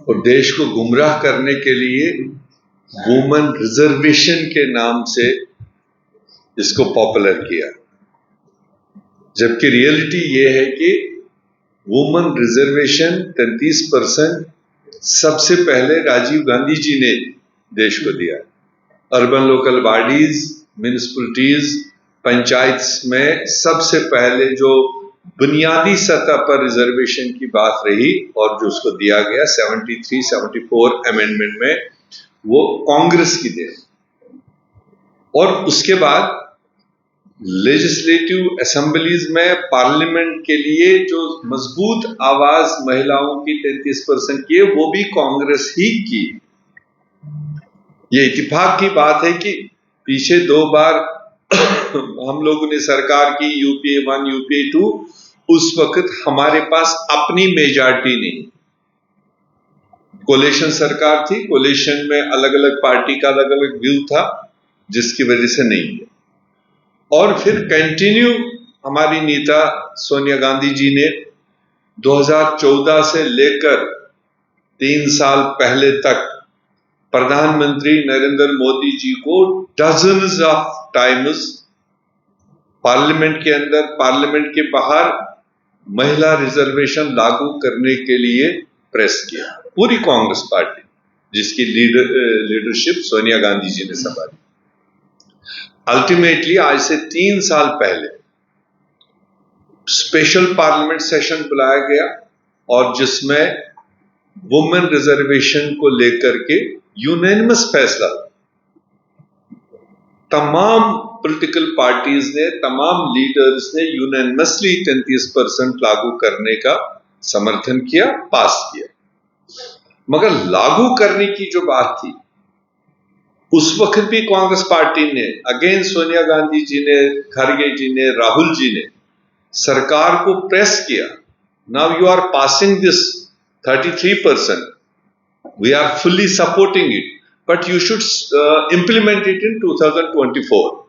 और देश को गुमराह करने के लिए वुमेन रिजर्वेशन के नाम से इसको पॉपुलर किया, जबकि रियलिटी ये है कि वुमेन रिजर्वेशन 33% सबसे पहले राजीव गांधी जी ने देश को दिया। Urban local bodies, municipalities, panchayat में सबसे पहले जो बुनियादी सतह पर रिजर्वेशन की बात रही और जो उसको दिया गया 73-74 अमेंडमेंट में, वो कांग्रेस की देन। और उसके बाद लेजिस्लेटिव असेंबलीज में पार्लियामेंट के लिए जो मजबूत आवाज महिलाओं की 33% की है, वो भी कांग्रेस ही की। ये इत्तेफाक की बात है कि पीछे 2 बार हम लोगों ने सरकार की, यूपीए 1, यूपीए 2, उस वक्त हमारे पास अपनी मेजॉरिटी नहीं, कोलिशन सरकार थी, कोलिशन में अलग अलग पार्टी का अलग अलग व्यू था, जिसकी वजह से नहीं है। और फिर कंटिन्यू हमारी नेता सोनिया गांधी जी ने 2014 से लेकर 3 साल पहले तक प्रधानमंत्री नरेंद्र मोदी जी को डजन्स ऑफ टाइम्स पार्लियामेंट के अंदर, पार्लियामेंट के बाहर महिला रिजर्वेशन लागू करने के लिए प्रेस किया। पूरी कांग्रेस पार्टी, जिसकी लीडरशिप सोनिया गांधी जी ने संभाली। अल्टीमेटली आज से 3 साल पहले स्पेशल पार्लियामेंट सेशन बुलाया गया और जिसमें वुमेन रिजर्वेशन को लेकर के यूनानिमस फैसला, तमाम पॉलिटिकल पार्टीज ने, तमाम लीडर्स ने यूनानिमसली 33% लागू करने का समर्थन किया, पास किया। मगर लागू करने की जो बात थी, उस वक्त भी कांग्रेस पार्टी ने, अगेन सोनिया गांधी जी ने, खरगे जी ने, राहुल जी ने सरकार को प्रेस किया, now you are passing this 33%, we are fully supporting it, but you should implement it in 2024।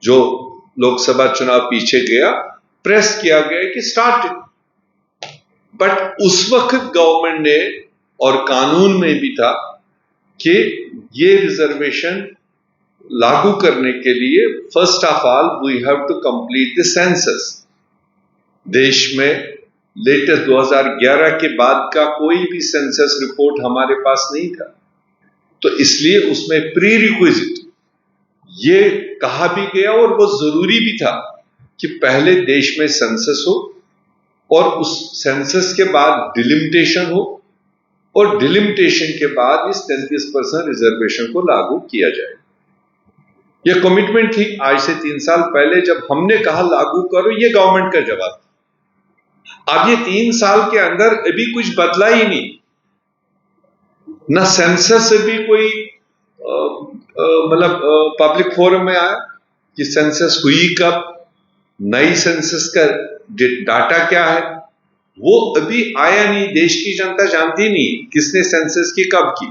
जो लोकसभा चुनाव पीछे गया, प्रेस किया गया कि स्टार्ट इट। बट उस वक्त गवर्नमेंट ने, और कानून में भी था कि ये रिजर्वेशन लागू करने के लिए first of all we have to complete the census. देश में लेटेस्ट 2011 के बाद का कोई भी सेंसस रिपोर्ट हमारे पास नहीं था, तो इसलिए उसमें प्री रिक्विजिट ये कहा भी गया और वो जरूरी भी था कि पहले देश में सेंसस हो और उस सेंसस के बाद डिलिमिटेशन हो और डिलिमिटेशन के बाद इस 33% रिजर्वेशन को लागू किया जाए। यह कमिटमेंट थी आज से 3 साल पहले, जब हमने कहा लागू करो, ये गवर्नमेंट का जवाब था। अब ये 3 साल के अंदर अभी कुछ बदला ही नहीं, ना सेंसस से भी कोई मतलब पब्लिक फोरम में आया कि सेंसस हुई कब, नई सेंसस का डाटा क्या है, वो अभी आया नहीं। देश की जनता जानती नहीं किसने सेंसस की कब की,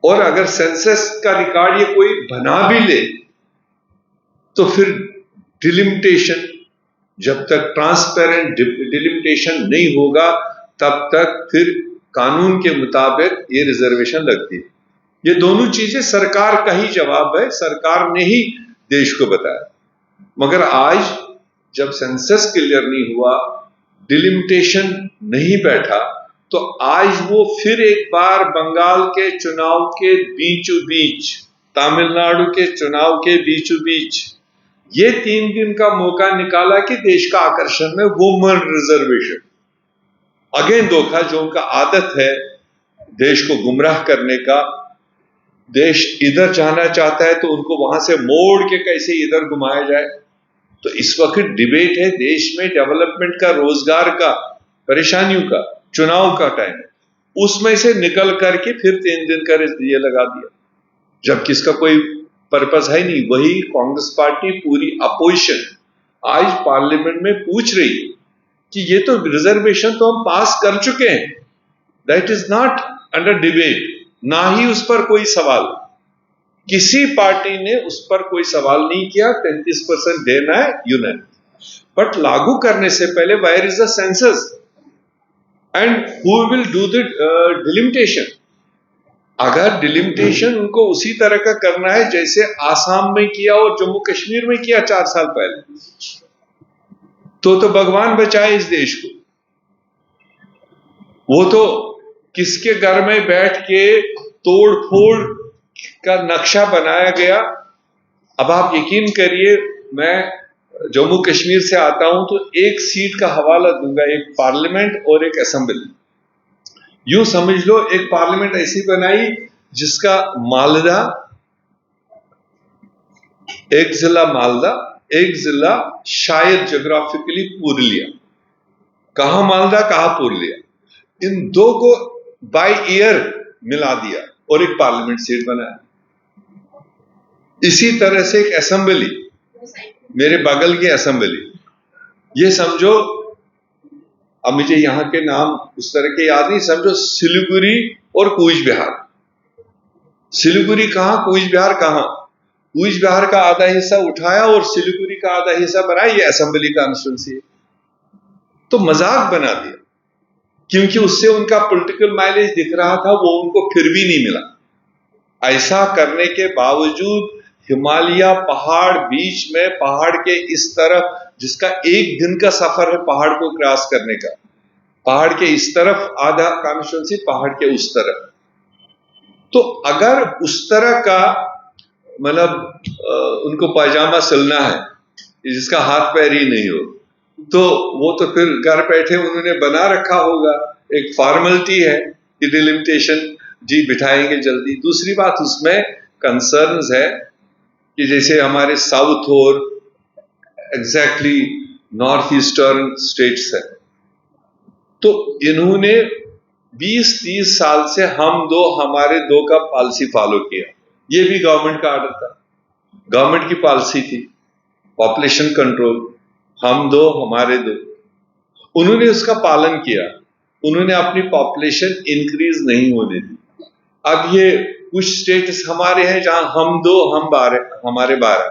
और अगर सेंसस का रिकॉर्ड ये कोई बना भी ले तो फिर डिलिमिटेशन, जब तक ट्रांसपेरेंट डिलिमिटेशन नहीं होगा तब तक फिर कानून के मुताबिक ये रिजर्वेशन लगती है। ये दोनों चीजें सरकार का ही जवाब है, सरकार ने ही देश को बताया। मगर आज जब सेंसस क्लियर नहीं हुआ, डिलिमिटेशन नहीं बैठा, तो आज वो फिर एक बार बंगाल के चुनाव के बीचों बीच, तमिलनाडु के चुनाव के बीचों बीच ये 3 दिन का मौका निकाला कि देश का आकर्षण में वुमेन रिजर्वेशन, अगेन धोखा, जो उनका आदत है देश को गुमराह करने का। देश इधर जाना चाहता है तो उनको वहां से मोड़ के कैसे इधर घुमाया जाए। तो इस वक्त डिबेट है देश में डेवलपमेंट का, रोजगार का, परेशानियों का, चुनाव का टाइम, उसमें से निकल करके फिर 3 दिन का ये लगा दिया, जबकि इसका कोई पर्पस है नहीं। वही कांग्रेस पार्टी पूरी अपोजिशन आज पार्लियामेंट में पूछ रही है कि ये तो रिजर्वेशन तो हम पास कर चुके हैं, that is not under debate, ना ही उस पर कोई सवाल, किसी पार्टी ने उस पर कोई सवाल नहीं किया। 33% देना है यूनियन, बट लागू करने से पहले where is the census, and who will do the delimitation. अगर डिलिमिटेशन उनको उसी तरह का करना है जैसे आसाम में किया और जम्मू कश्मीर में किया 4 साल पहले, तो भगवान बचाए इस देश को। वो तो किसके घर में बैठ के तोड़ फोड़ का नक्शा बनाया गया। अब आप यकीन करिए, मैं जम्मू कश्मीर से आता हूं तो एक सीट का हवाला दूंगा, एक पार्लियामेंट और एक असेंबली। यूं समझ लो, एक पार्लियामेंट ऐसी बनाई जिसका मालदा, एक जिला मालदा, एक जिला शायद ज्योग्राफिकली पुरुलिया, कहां मालदा कहां पुरुलिया, इन दो को बाय ईयर मिला दिया और एक पार्लियामेंट सीट बनाया। इसी तरह से एक असेंबली, मेरे बगल की असेंबली, ये समझो, अब मुझे यहां के नाम उस तरह के याद नहीं, समझो सिलीगुड़ी और कूच बिहार। सिलीगुड़ी कहां, कूच बिहार कहां, कूच बिहार का आधा हिस्सा उठाया और सिलीगुड़ी का आधा हिस्सा बनाया, ये असेंबली कॉन्स्टिट्यूंसी है। तो मजाक बना दिया, क्योंकि उससे उनका पॉलिटिकल माइलेज दिख रहा था, वो उनको फिर भी नहीं मिला। ऐसा करने के बावजूद हिमालय पहाड़, बीच में पहाड़ के इस तरफ, जिसका एक दिन का सफर है पहाड़ को क्रॉस करने का, पहाड़ के इस तरफ आधा कॉन्स्टिट्यूंसी, पहाड़ के उस तरफ। तो अगर उस तरह का मतलब उनको पायजामा सिलना है जिसका हाथ पैर ही नहीं हो, तो वो तो फिर घर बैठे उन्होंने बना रखा होगा, एक फॉर्मेलिटी है कि डिलिमिटेशन जी बिठाएंगे जल्दी। दूसरी बात उसमें कंसर्न्स है कि जैसे हमारे साउथ और एग्जैक्टली नॉर्थ ईस्टर्न स्टेट्स है, तो इन्होंने 20-30 साल से हम दो हमारे दो का पॉलिसी फॉलो किया। ये भी गवर्नमेंट का आर्डर था, गवर्नमेंट की पॉलिसी थी, पॉपुलेशन कंट्रोल, हम दो हमारे दो। उन्होंने उसका पालन किया, उन्होंने अपनी पॉपुलेशन इंक्रीज नहीं होने दी। अब ये कुछ स्टेट्स हमारे हैं जहां हम दो हमारे 12,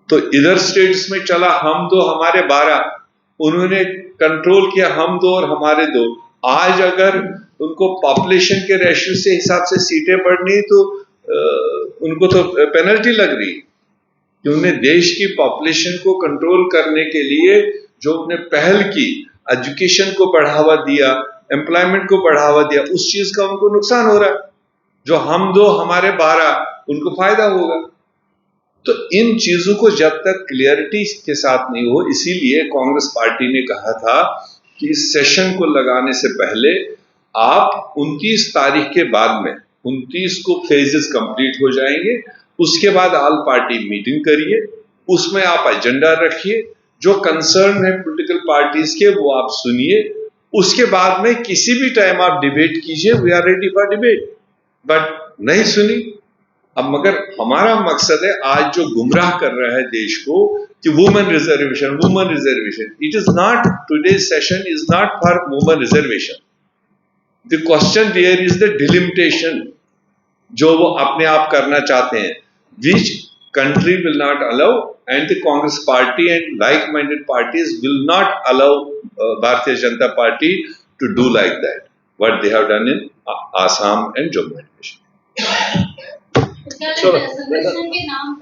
तो इधर स्टेट्स में चला हम दो हमारे 12, उन्होंने कंट्रोल किया हम दो और हमारे 2। आज अगर उनको पॉपुलेशन के रेशियो से हिसाब से सीटें बढ़नी तो उनको तो पेनल्टी लग रही, कि उन्हें देश की पॉपुलेशन को कंट्रोल करने के लिए जो उन्हें पहल की, एजुकेशन को बढ़ावा दिया, एम्प्लॉयमेंट को बढ़ावा दिया, उस चीज का उनको नुकसान हो रहा है। जो हम दो हमारे 12 उनको फायदा होगा। तो इन चीजों को जब तक क्लियरिटी के साथ नहीं हो, इसीलिए कांग्रेस पार्टी ने कहा था कि इस सेशन को लगाने से पहले आप 29 तारीख के बाद में, 29 को फेजेस कंप्लीट हो जाएंगे, उसके बाद ऑल पार्टी मीटिंग करिए, उसमें आप एजेंडा रखिए, जो कंसर्न है पॉलिटिकल पार्टीज के वो आप सुनिए, उसके बाद में किसी भी टाइम आप डिबेट कीजिए, we are ready for debate. But नहीं सुनी। अब मगर हमारा मकसद है, आज जो गुमराह कर रहा है देश को कि women reservation, women reservation, it is not, today's session is not for women reservation. The question there is the delimitation, जो वो अपने आप करना चाहते हैं, which country will not allow, and the Congress party and like-minded parties will not allow Bharatiya Janata Party to do like that, what they have done in Assam and Jammu and Kashmir.